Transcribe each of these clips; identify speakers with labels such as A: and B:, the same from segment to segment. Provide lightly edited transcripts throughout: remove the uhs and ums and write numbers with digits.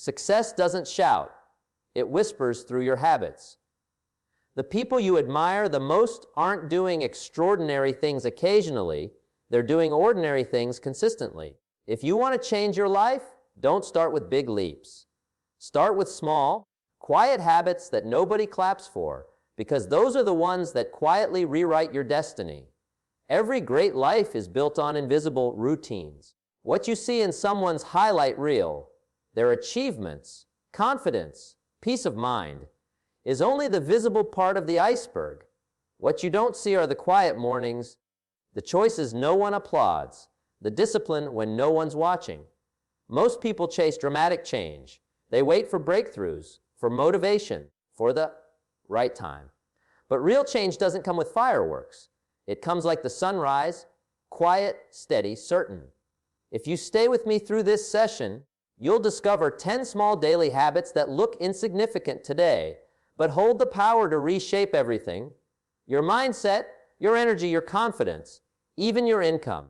A: Success doesn't shout. It whispers through your habits. The people you admire the most aren't doing extraordinary things occasionally. They're doing ordinary things consistently. If you want to change your life, don't start with big leaps. Start with small, quiet habits that nobody claps for, because those are the ones that quietly rewrite your destiny. Every great life is built on invisible routines. What you see in someone's highlight reel, their achievements, confidence, peace of mind, is only the visible part of the iceberg. What you don't see are the quiet mornings, the choices no one applauds, the discipline when no one's watching. Most people chase dramatic change. They wait for breakthroughs, for motivation, for the right time. But real change doesn't come with fireworks. It comes like the sunrise, quiet, steady, certain. If you stay with me through this session, you'll discover 10 small daily habits that look insignificant today, but hold the power to reshape everything: your mindset, your energy, your confidence, even your income.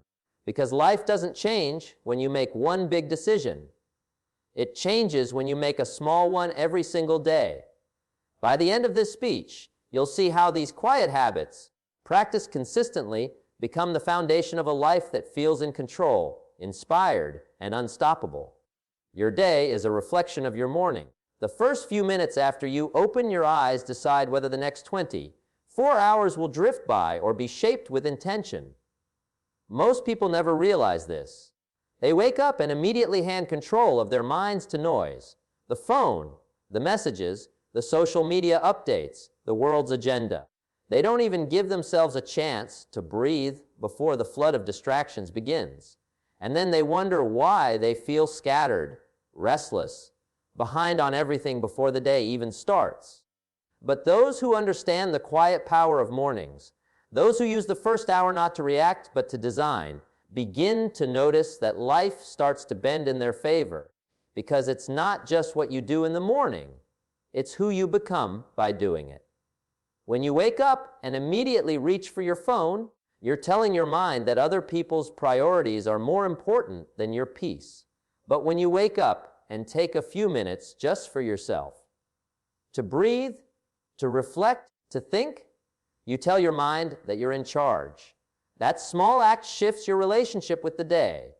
A: Because life doesn't change when you make one big decision. It changes when you make a small one every single day. By the end of this speech, you'll see how these quiet habits, practiced consistently, become the foundation of a life that feels in control, inspired, and unstoppable. Your day is a reflection of your morning. The first few minutes after you open your eyes decide whether the next 24 hours will drift by or be shaped with intention. Most people never realize this. They wake up and immediately hand control of their minds to noise: the phone, the messages, the social media updates, the world's agenda. They don't even give themselves a chance to breathe before the flood of distractions begins. And then they wonder why they feel scattered, restless, behind on everything before the day even starts. But those who understand the quiet power of mornings, those who use the first hour not to react but to design, begin to notice that life starts to bend in their favor, because it's not just what you do in the morning, it's who you become by doing it. When you wake up and immediately reach for your phone, you're telling your mind that other people's priorities are more important than your peace. But when you wake up and take a few minutes just for yourself, to breathe, to reflect, to think, you tell your mind that you're in charge. That small act shifts your relationship with the day.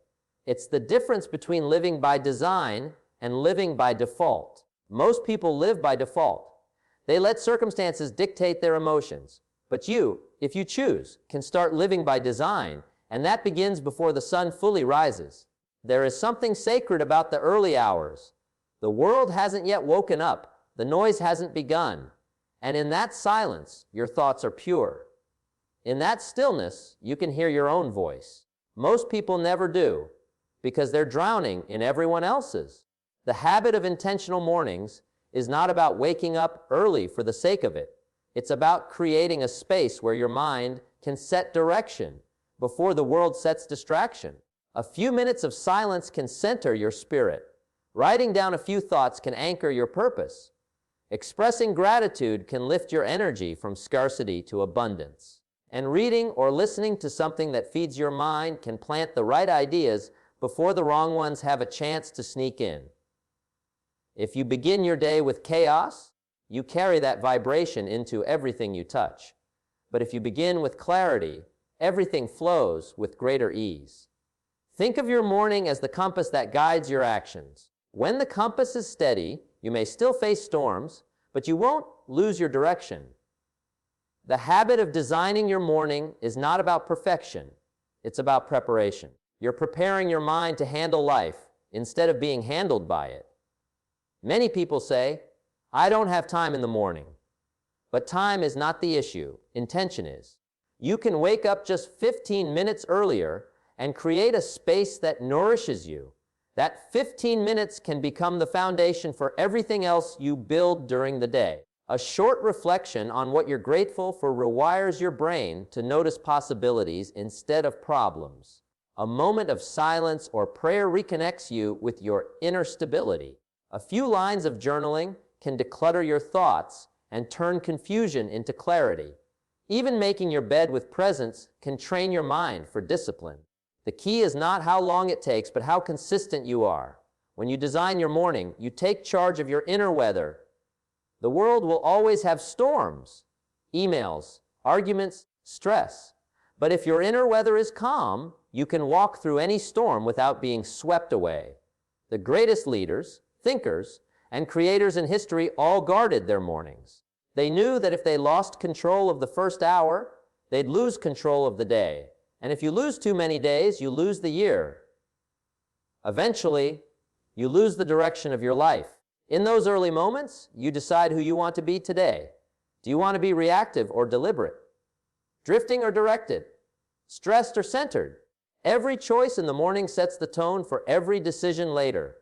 A: It's the difference between living by design and living by default. Most people live by default. They let circumstances dictate their emotions. But you, if you choose, can start living by design, and that begins before the sun fully rises. There is something sacred about the early hours. The world hasn't yet woken up. The noise hasn't begun. And in that silence, your thoughts are pure. In that stillness, you can hear your own voice. Most people never do, because they're drowning in everyone else's. The habit of intentional mornings is not about waking up early for the sake of it. It's about creating a space where your mind can set direction before the world sets distraction. A few minutes of silence can center your spirit. Writing down a few thoughts can anchor your purpose. Expressing gratitude can lift your energy from scarcity to abundance. And reading or listening to something that feeds your mind can plant the right ideas before the wrong ones have a chance to sneak in. If you begin your day with chaos, you carry that vibration into everything you touch. But if you begin with clarity, everything flows with greater ease. Think of your morning as the compass that guides your actions. When the compass is steady, you may still face storms, but you won't lose your direction. The habit of designing your morning is not about perfection. It's about preparation. You're preparing your mind to handle life instead of being handled by it. Many people say, "I don't have time in the morning." But time is not the issue. Intention is. You can wake up just 15 minutes earlier and create a space that nourishes you. That 15 minutes can become the foundation for everything else you build during the day. A short reflection on what you're grateful for rewires your brain to notice possibilities instead of problems. A moment of silence or prayer reconnects you with your inner stability. A few lines of journaling can declutter your thoughts and turn confusion into clarity. Even making your bed with presence can train your mind for discipline. The key is not how long it takes, but how consistent you are. When you design your morning, you take charge of your inner weather. The world will always have storms, emails, arguments, stress. But if your inner weather is calm, you can walk through any storm without being swept away. The greatest leaders, thinkers, and creators in history all guarded their mornings. They knew that if they lost control of the first hour, they'd lose control of the day. And if you lose too many days, you lose the year. Eventually, you lose the direction of your life. In those early moments, you decide who you want to be today. Do you want to be reactive or deliberate? Drifting or directed? Stressed or centered? Every choice in the morning sets the tone for every decision later.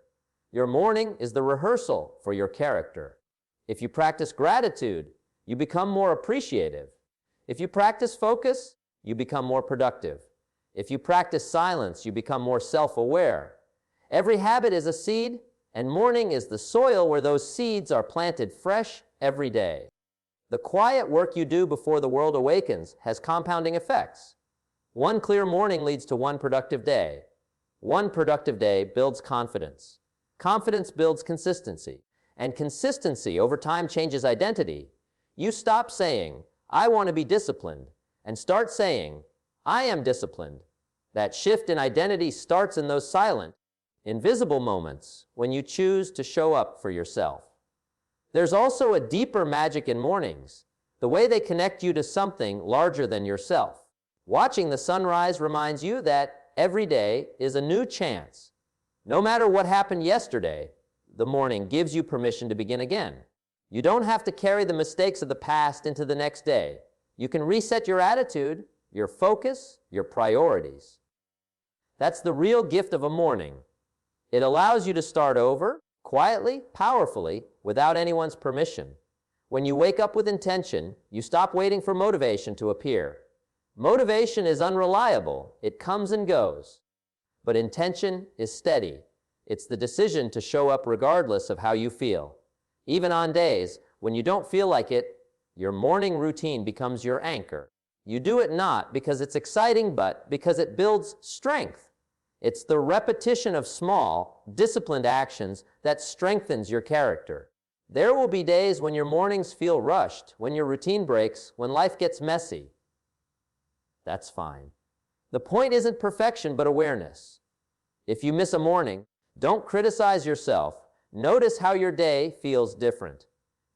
A: Your morning is the rehearsal for your character. If you practice gratitude, you become more appreciative. If you practice focus, you become more productive. If you practice silence, you become more self-aware. Every habit is a seed, and morning is the soil where those seeds are planted fresh every day. The quiet work you do before the world awakens has compounding effects. One clear morning leads to one productive day. One productive day builds confidence. Confidence builds consistency. And consistency over time changes identity. You stop saying, "I want to be disciplined," and start saying, "I am disciplined." That shift in identity starts in those silent, invisible moments when you choose to show up for yourself. There's also a deeper magic in mornings, the way they connect you to something larger than yourself. Watching the sunrise reminds you that every day is a new chance. No matter what happened yesterday, the morning gives you permission to begin again. You don't have to carry the mistakes of the past into the next day. You can reset your attitude, your focus, your priorities. That's the real gift of a morning. It allows you to start over, quietly, powerfully, without anyone's permission. When you wake up with intention, you stop waiting for motivation to appear. Motivation is unreliable. It comes and goes. But intention is steady. It's the decision to show up regardless of how you feel. Even on days when you don't feel like it, your morning routine becomes your anchor. You do it not because it's exciting, but because it builds strength. It's the repetition of small, disciplined actions that strengthens your character. There will be days when your mornings feel rushed, when your routine breaks, when life gets messy. That's fine. The point isn't perfection, but awareness. If you miss a morning, don't criticize yourself. Notice how your day feels different.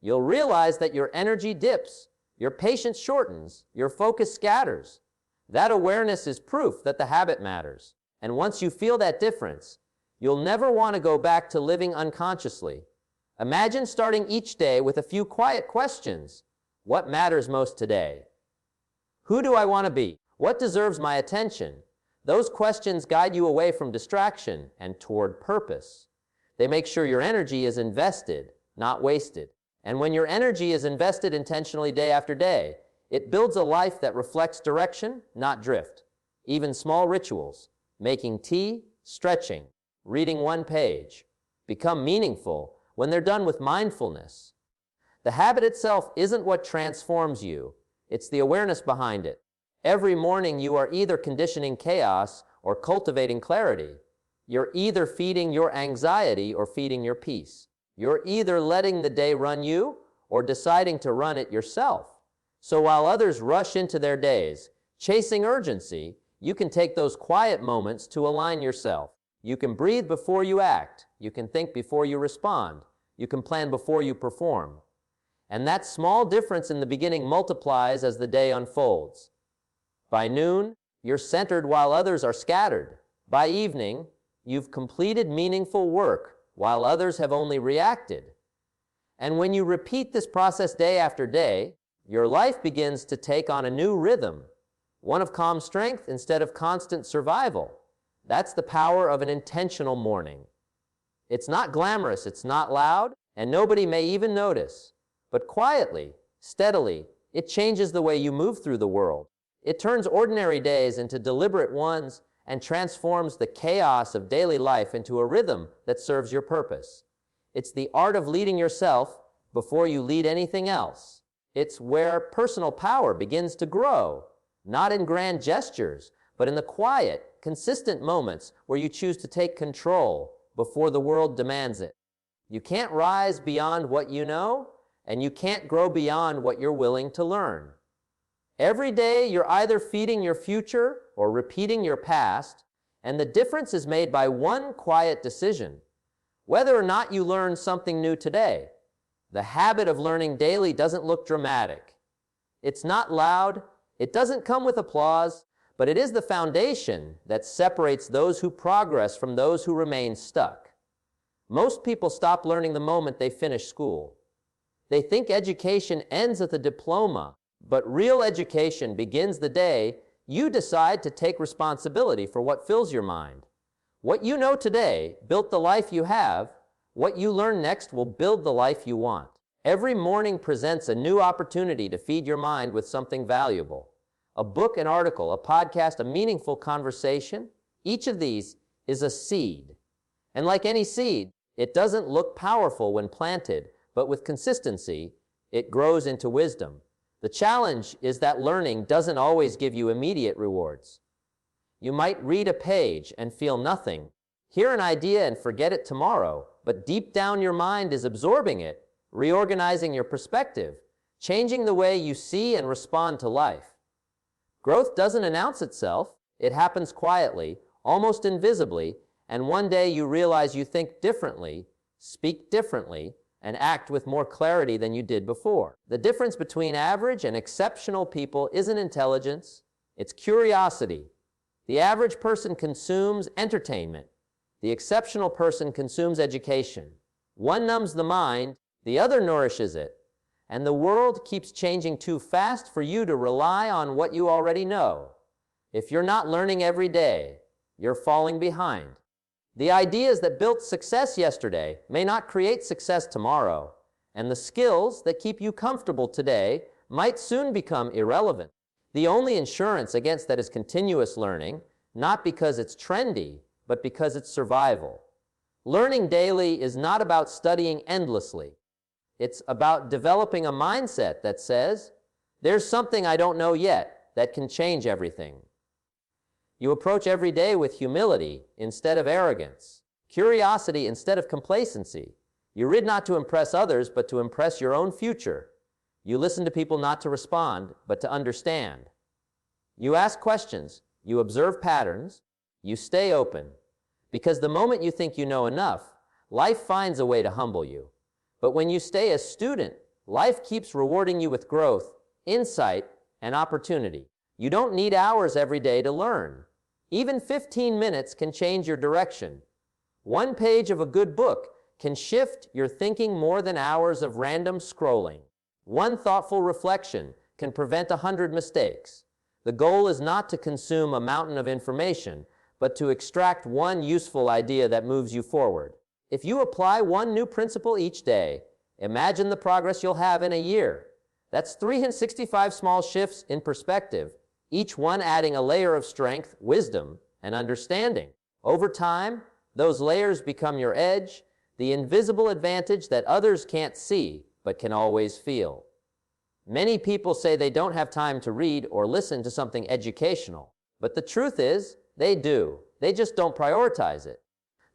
A: You'll realize that your energy dips, your patience shortens, your focus scatters. That awareness is proof that the habit matters. And once you feel that difference, you'll never want to go back to living unconsciously. Imagine starting each day with a few quiet questions. What matters most today? Who do I want to be? What deserves my attention? Those questions guide you away from distraction and toward purpose. They make sure your energy is invested, not wasted. And when your energy is invested intentionally day after day, it builds a life that reflects direction, not drift. Even small rituals, making tea, stretching, reading one page, become meaningful when they're done with mindfulness. The habit itself isn't what transforms you. It's the awareness behind it. Every morning you are either conditioning chaos or cultivating clarity. You're either feeding your anxiety or feeding your peace. You're either letting the day run you or deciding to run it yourself. So while others rush into their days, chasing urgency, you can take those quiet moments to align yourself. You can breathe before you act. You can think before you respond. You can plan before you perform. And that small difference in the beginning multiplies as the day unfolds. By noon, you're centered while others are scattered. By evening, you've completed meaningful work while others have only reacted. And when you repeat this process day after day, your life begins to take on a new rhythm, one of calm strength instead of constant survival. That's the power of an intentional morning. It's not glamorous, it's not loud, and nobody may even notice. But quietly, steadily, it changes the way you move through the world. It turns ordinary days into deliberate ones and transforms the chaos of daily life into a rhythm that serves your purpose. It's the art of leading yourself before you lead anything else. It's where personal power begins to grow, not in grand gestures, but in the quiet, consistent moments where you choose to take control, before the world demands it. You can't rise beyond what you know, and you can't grow beyond what you're willing to learn. Every day, you're either feeding your future or repeating your past, and the difference is made by one quiet decision: whether or not you learn something new today. The habit of learning daily doesn't look dramatic. It's not loud, it doesn't come with applause, but it is the foundation that separates those who progress from those who remain stuck. Most people stop learning the moment they finish school. They think education ends at the diploma, but real education begins the day you decide to take responsibility for what fills your mind. What you know today built the life you have. What you learn next will build the life you want. Every morning presents a new opportunity to feed your mind with something valuable. A book, an article, a podcast, a meaningful conversation. Each of these is a seed. And like any seed, it doesn't look powerful when planted, but with consistency, it grows into wisdom. The challenge is that learning doesn't always give you immediate rewards. You might read a page and feel nothing, hear an idea and forget it tomorrow, but deep down your mind is absorbing it, reorganizing your perspective, changing the way you see and respond to life. Growth doesn't announce itself. It happens quietly, almost invisibly, and one day you realize you think differently, speak differently, and act with more clarity than you did before. The difference between average and exceptional people isn't intelligence, it's curiosity. The average person consumes entertainment. The exceptional person consumes education. One numbs the mind, the other nourishes it. And the world keeps changing too fast for you to rely on what you already know. If you're not learning every day, you're falling behind. The ideas that built success yesterday may not create success tomorrow, and the skills that keep you comfortable today might soon become irrelevant. The only insurance against that is continuous learning, not because it's trendy, but because it's survival. Learning daily is not about studying endlessly. It's about developing a mindset that says, there's something I don't know yet that can change everything. You approach every day with humility instead of arrogance, curiosity instead of complacency. You read not to impress others, but to impress your own future. You listen to people not to respond, but to understand. You ask questions, you observe patterns, you stay open. Because the moment you think you know enough, life finds a way to humble you. But when you stay a student, life keeps rewarding you with growth, insight, and opportunity. You don't need hours every day to learn. Even 15 minutes can change your direction. One page of a good book can shift your thinking more than hours of random scrolling. One thoughtful reflection can prevent 100 mistakes. The goal is not to consume a mountain of information, but to extract one useful idea that moves you forward. If you apply one new principle each day, imagine the progress you'll have in a year. That's 365 small shifts in perspective, each one adding a layer of strength, wisdom, and understanding. Over time, those layers become your edge, the invisible advantage that others can't see but can always feel. Many people say they don't have time to read or listen to something educational, but the truth is, they do. They just don't prioritize it.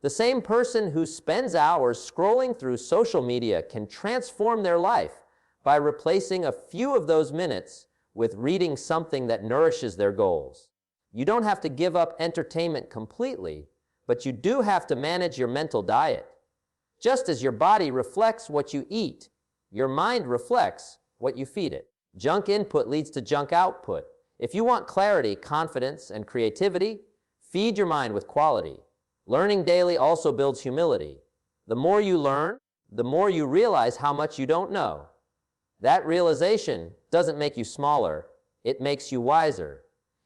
A: The same person who spends hours scrolling through social media can transform their life by replacing a few of those minutes with reading something that nourishes their goals. You don't have to give up entertainment completely, but you do have to manage your mental diet. Just as your body reflects what you eat, your mind reflects what you feed it. Junk input leads to junk output. If you want clarity, confidence, and creativity, feed your mind with quality. Learning daily also builds humility. The more you learn, the more you realize how much you don't know. That realization doesn't make you smaller, it makes you wiser.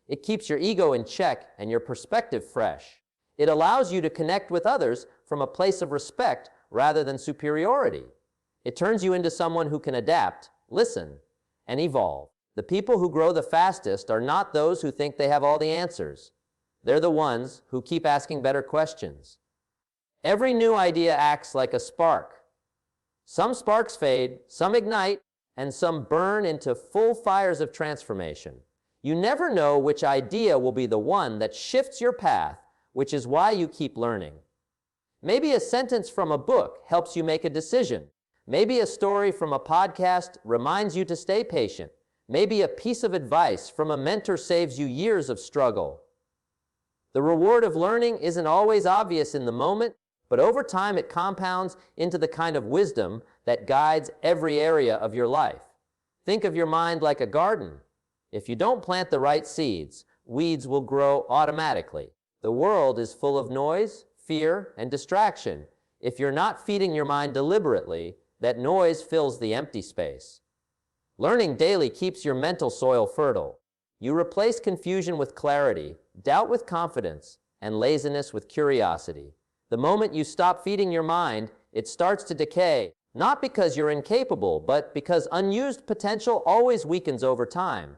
A: It keeps your ego in check and your perspective fresh. It allows you to connect with others from a place of respect rather than superiority. It turns you into someone who can adapt, listen, and evolve. The people who grow the fastest are not those who think they have all the answers. They're the ones who keep asking better questions. Every new idea acts like a spark. Some sparks fade, some ignite, and some burn into full fires of transformation. You never know which idea will be the one that shifts your path, which is why you keep learning. Maybe a sentence from a book helps you make a decision. Maybe a story from a podcast reminds you to stay patient. Maybe a piece of advice from a mentor saves you years of struggle. The reward of learning isn't always obvious in the moment, but over time it compounds into the kind of wisdom that guides every area of your life. Think of your mind like a garden. If you don't plant the right seeds, weeds will grow automatically. The world is full of noise, fear, and distraction. If you're not feeding your mind deliberately, that noise fills the empty space. Learning daily keeps your mental soil fertile. You replace confusion with clarity, doubt with confidence, and laziness with curiosity. The moment you stop feeding your mind, it starts to decay, not because you're incapable, but because unused potential always weakens over time.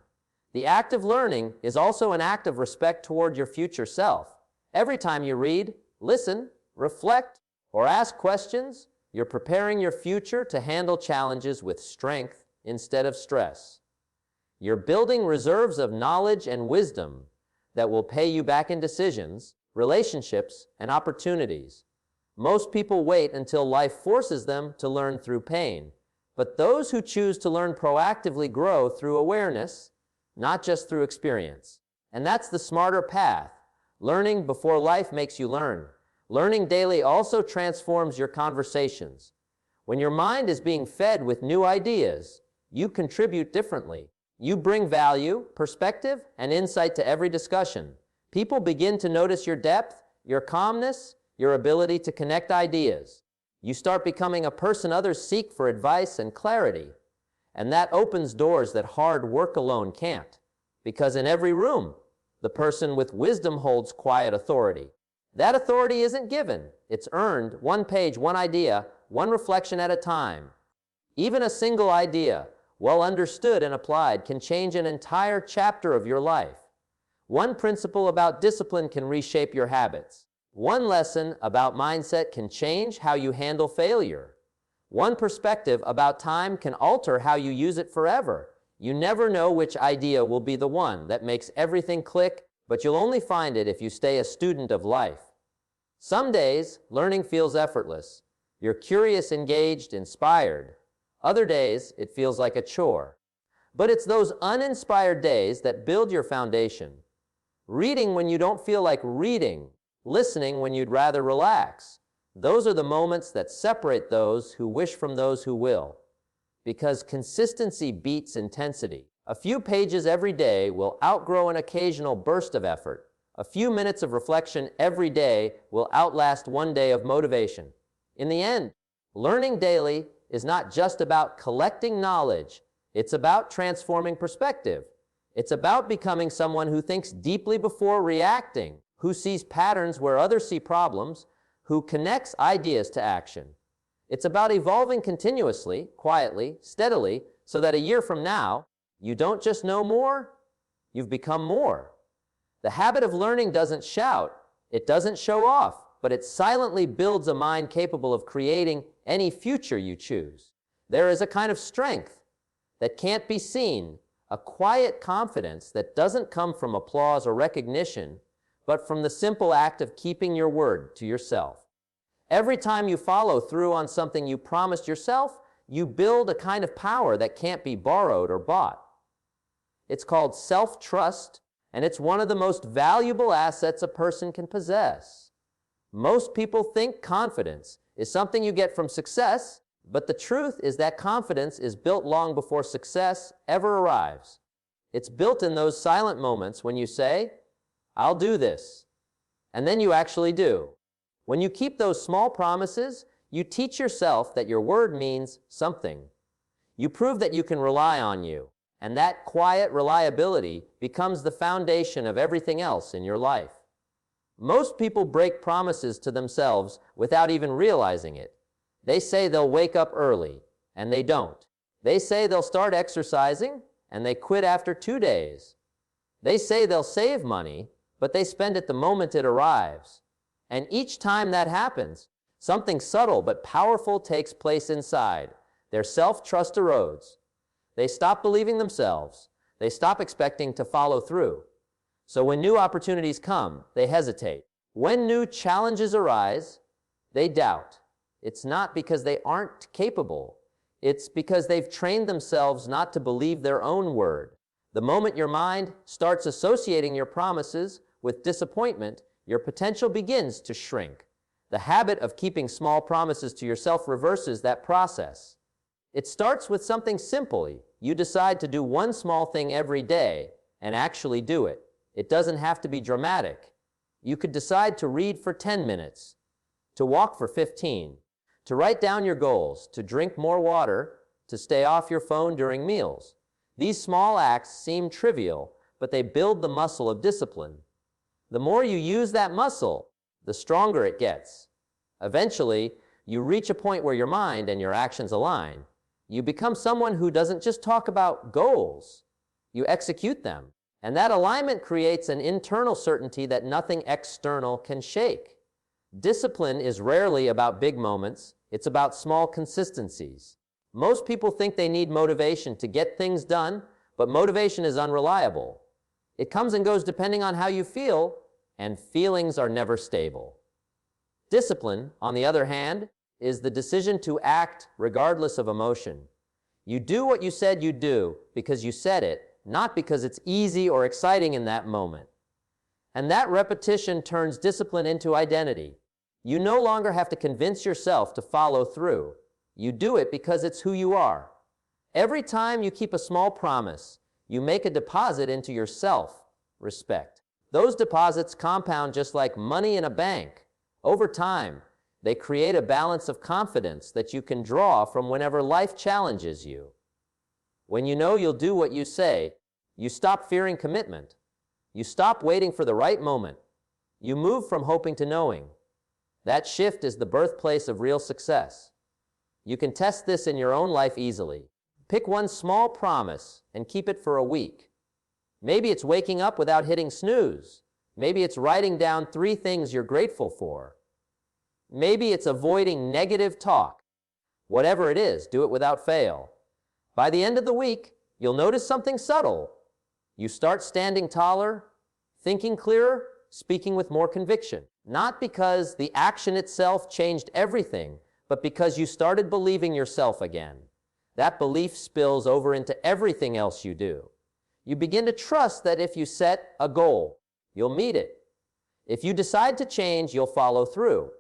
A: The act of learning is also an act of respect toward your future self. Every time you read, listen, reflect, or ask questions, you're preparing your future to handle challenges with strength instead of stress. You're building reserves of knowledge and wisdom that will pay you back in decisions, relationships, and opportunities. Most people wait until life forces them to learn through pain, but those who choose to learn proactively grow through awareness, not just through experience. And that's the smarter path. Learning before life makes you learn. Learning daily also transforms your conversations. When your mind is being fed with new ideas, you contribute differently. You bring value, perspective, and insight to every discussion. People begin to notice your depth, your calmness, your ability to connect ideas. You start becoming a person others seek for advice and clarity. And that opens doors that hard work alone can't. Because in every room, the person with wisdom holds quiet authority. That authority isn't given. It's earned, one page, one idea, one reflection at a time. Even a single idea, well understood and applied, can change an entire chapter of your life. One principle about discipline can reshape your habits. One lesson about mindset can change how you handle failure. One perspective about time can alter how you use it forever. You never know which idea will be the one that makes everything click, but you'll only find it if you stay a student of life. Some days, learning feels effortless. You're curious, engaged, inspired. Other days, it feels like a chore. But it's those uninspired days that build your foundation. Reading when you don't feel like reading, listening when you'd rather relax. Those are the moments that separate those who wish from those who will. Because consistency beats intensity. A few pages every day will outgrow an occasional burst of effort. A few minutes of reflection every day will outlast one day of motivation. In the end, learning daily is not just about collecting knowledge. It's about transforming perspective. It's about becoming someone who thinks deeply before reacting, who sees patterns where others see problems, who connects ideas to action. It's about evolving continuously, quietly, steadily, so that a year from now, you don't just know more, you've become more. The habit of learning doesn't shout, it doesn't show off, but it silently builds a mind capable of creating any future you choose. There is a kind of strength that can't be seen, a quiet confidence that doesn't come from applause or recognition, but from the simple act of keeping your word to yourself. Every time you follow through on something you promised yourself, you build a kind of power that can't be borrowed or bought. It's called self-trust, and it's one of the most valuable assets a person can possess. Most people think confidence is something you get from success, but the truth is that confidence is built long before success ever arrives. It's built in those silent moments when you say, "I'll do this," and then you actually do. When you keep those small promises, you teach yourself that your word means something. You prove that you can rely on you, and that quiet reliability becomes the foundation of everything else in your life. Most people break promises to themselves without even realizing it. They say they'll wake up early, and they don't. They say they'll start exercising, and they quit after 2 days. They say they'll save money, but they spend it the moment it arrives. And each time that happens, something subtle but powerful takes place inside. Their self-trust erodes. They stop believing themselves. They stop expecting to follow through. So when new opportunities come, they hesitate. When new challenges arise, They doubt. It's not because they aren't capable. It's because they've trained themselves not to believe their own word. The moment your mind starts associating your promises with disappointment, your potential begins to shrink. The habit of keeping small promises to yourself reverses that process. It starts with something simple. You decide to do one small thing every day and actually do it. It doesn't have to be dramatic. You could decide to read for 10 minutes, to walk for 15, to write down your goals, to drink more water, to stay off your phone during meals. These small acts seem trivial, but they build the muscle of discipline. The more you use that muscle, the stronger it gets. Eventually, you reach a point where your mind and your actions align. You become someone who doesn't just talk about goals, you execute them. And that alignment creates an internal certainty that nothing external can shake. Discipline is rarely about big moments, it's about small consistencies. Most people think they need motivation to get things done, but motivation is unreliable. It comes and goes depending on how you feel, and feelings are never stable. Discipline, on the other hand, is the decision to act regardless of emotion. You do what you said you'd do because you said it, not because it's easy or exciting in that moment. And that repetition turns discipline into identity. You no longer have to convince yourself to follow through. You do it because it's who you are. Every time you keep a small promise, you make a deposit into your self-respect. Those deposits compound just like money in a bank. Over time, they create a balance of confidence that you can draw from whenever life challenges you. When you know you'll do what you say, you stop fearing commitment. You stop waiting for the right moment. You move from hoping to knowing. That shift is the birthplace of real success. You can test this in your own life easily. Pick one small promise and keep it for a week. Maybe it's waking up without hitting snooze. Maybe it's writing down 3 things you're grateful for. Maybe it's avoiding negative talk. Whatever it is, do it without fail. By the end of the week, you'll notice something subtle. You start standing taller, thinking clearer, speaking with more conviction. Not because the action itself changed everything, but because you started believing yourself again. That belief spills over into everything else you do. You begin to trust that if you set a goal, you'll meet it. If you decide to change, you'll follow through.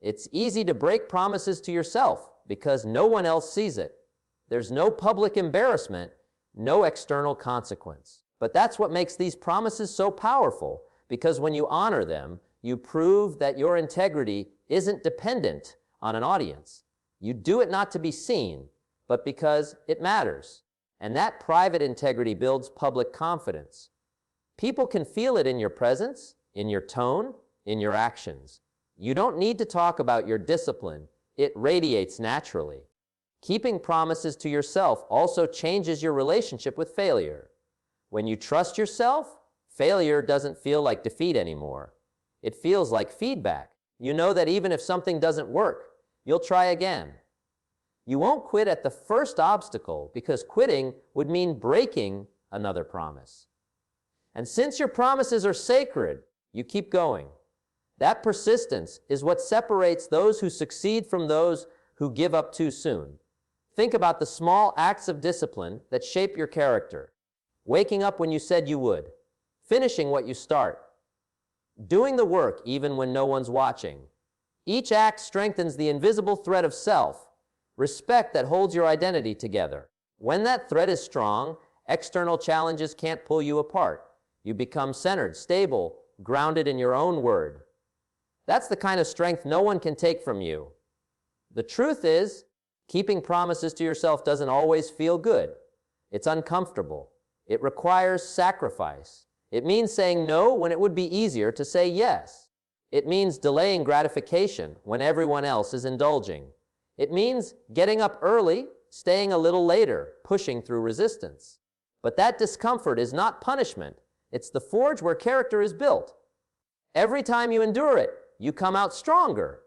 A: It's easy to break promises to yourself because no one else sees it. There's no public embarrassment, no external consequence. But that's what makes these promises so powerful, because when you honor them, you prove that your integrity isn't dependent on an audience. You do it not to be seen, but because it matters. And that private integrity builds public confidence. People can feel it in your presence, in your tone, in your actions. You don't need to talk about your discipline. It radiates naturally. Keeping promises to yourself also changes your relationship with failure. When you trust yourself, failure doesn't feel like defeat anymore. It feels like feedback. You know that even if something doesn't work, you'll try again. You won't quit at the first obstacle because quitting would mean breaking another promise. And since your promises are sacred, you keep going. That persistence is what separates those who succeed from those who give up too soon. Think about the small acts of discipline that shape your character. Waking up when you said you would, finishing what you start, doing the work even when no one's watching. Each act strengthens the invisible thread of self, respect that holds your identity together. When that thread is strong, external challenges can't pull you apart. You become centered, stable, grounded in your own word. That's the kind of strength no one can take from you. The truth is, keeping promises to yourself doesn't always feel good. It's uncomfortable. It requires sacrifice. It means saying no when it would be easier to say yes. It means delaying gratification when everyone else is indulging. It means getting up early, staying a little later, pushing through resistance. But that discomfort is not punishment. It's the forge where character is built. Every time you endure it, you come out stronger.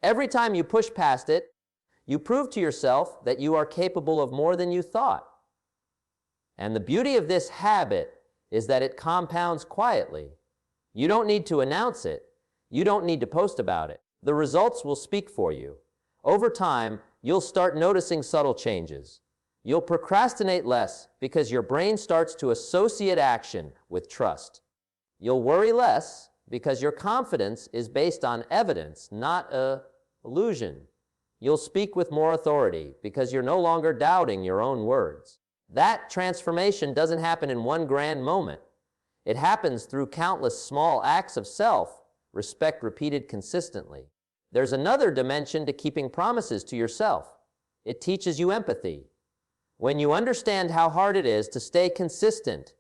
A: Every time you push past it, you prove to yourself that you are capable of more than you thought. And the beauty of this habit is that it compounds quietly. You don't need to announce it. You don't need to post about it. The results will speak for you. Over time, you'll start noticing subtle changes. You'll procrastinate less because your brain starts to associate action with trust. You'll worry less because your confidence is based on evidence, not an illusion. You'll speak with more authority because you're no longer doubting your own words. That transformation doesn't happen in one grand moment. It happens through countless small acts of self-respect repeated consistently. There's another dimension to keeping promises to yourself. It teaches you empathy. When you understand how hard it is to stay consistent,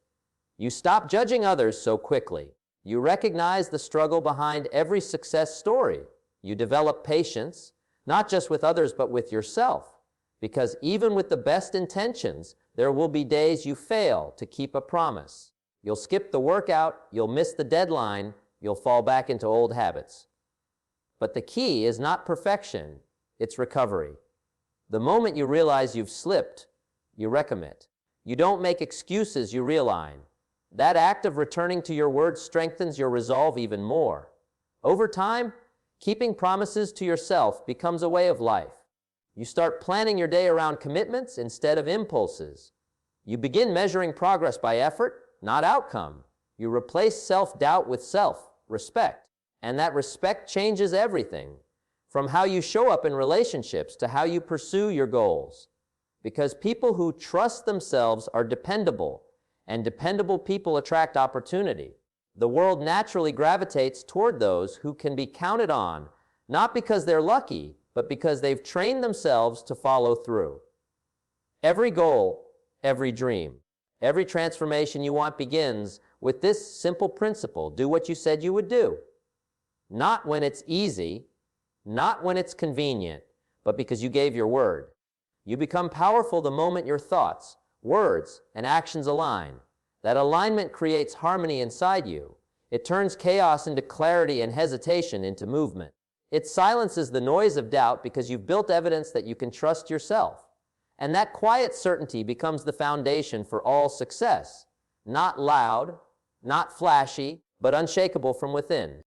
A: you stop judging others so quickly. You recognize the struggle behind every success story. You develop patience, not just with others, but with yourself. Because even with the best intentions, there will be days you fail to keep a promise. You'll skip the workout, you'll miss the deadline, you'll fall back into old habits. But the key is not perfection, it's recovery. The moment you realize you've slipped, you recommit. You don't make excuses, you realign. That act of returning to your word strengthens your resolve even more. Over time, keeping promises to yourself becomes a way of life. You start planning your day around commitments instead of impulses. You begin measuring progress by effort, not outcome. You replace self-doubt with self-respect. And that respect changes everything, from how you show up in relationships to how you pursue your goals. Because people who trust themselves are dependable, and dependable people attract opportunity. The world naturally gravitates toward those who can be counted on, not because they're lucky, but because they've trained themselves to follow through. Every goal, every dream, every transformation you want begins with this simple principle: do what you said you would do. Not when it's easy, not when it's convenient, but because you gave your word. You become powerful the moment your thoughts, words, and actions align. That alignment creates harmony inside you. It turns chaos into clarity and hesitation into movement. It silences the noise of doubt because you've built evidence that you can trust yourself. And that quiet certainty becomes the foundation for all success. Not loud, not flashy, but unshakable from within.